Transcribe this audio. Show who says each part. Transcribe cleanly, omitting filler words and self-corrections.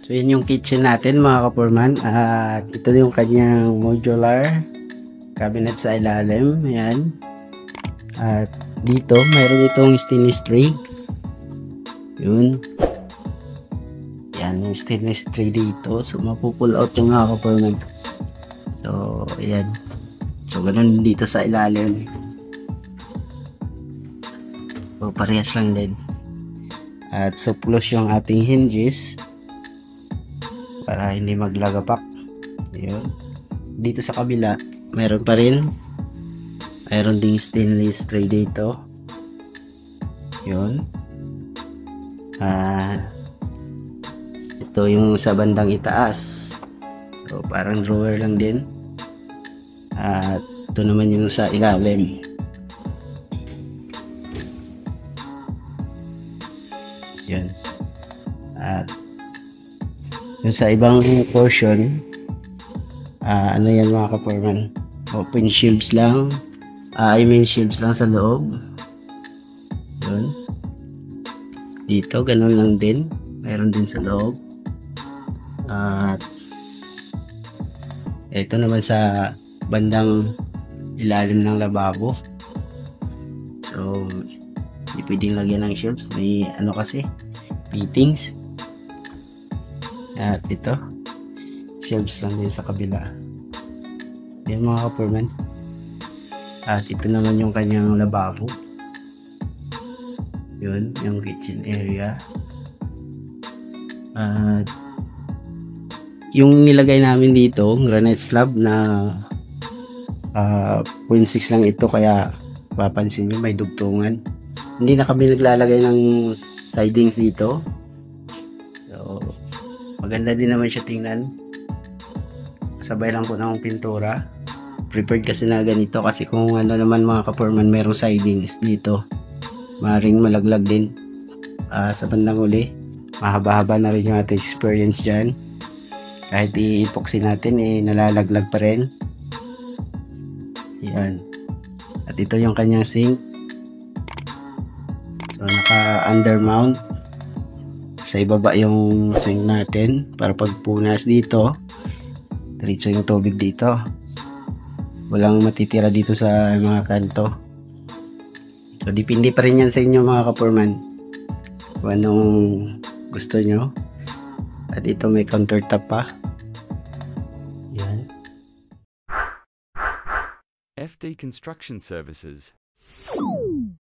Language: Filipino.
Speaker 1: So yun yung kitchen natin mga kapurman, at ito yung kanyang modular cabinet sa ilalim. Ayan. At dito mayroon itong stainless tray. Yun. Yan yung stainless tray dito. So mapupull out yung mga kapurman. So ayan. So ganun dito sa ilalim. So parehas lang din. At suplos yung ating hinges para hindi maglagapak. Ayun. Dito sa kabila mayroon pa rin. Mayroon ding stainless tray dito. Yun. Ito yung sa bandang itaas. So parang drawer lang din. At ito naman yung sa ilalim. Yan. At yung sa ibang portion, ano yan mga kapurman, open shelves lang. I mean shelves lang sa loob. Yun. Dito ganun lang din, mayroon din sa loob. At ito naman sa bandang ilalim ng lababo. So hindi pwedeng lagyan ng shelves, may ano kasi fittings. At ito shelves lang din sa kabila. Yan mga kapurman. At ito naman yung kanyang lababo. Yun yung kitchen area. At yung nilagay namin dito granite slab na 0.6 lang ito, kaya papansin nyo may dugtungan. Hindi na kami naglalagay ng sidings dito. So maganda din naman siya tingnan. Sabay lang po ng pintura. Prepared kasi na ganito, kasi kung ano naman mga kapurman merong sidings dito, maring malaglag din sa bandang uli. Mahaba-haba na rin yung ating experience dyan. Kahit i-epoxy natin nalalaglag pa rin. Yan. At ito yung kanyang sink. So naka undermount. Sa ibaba yung sink natin para pagpunas dito, diretso yung tubig dito. Walang matitira dito sa mga kanto. So depende pa rin yan sa inyo mga kapurman kung anong gusto nyo. At ito may countertop pa. Yan.
Speaker 2: FD Construction Services.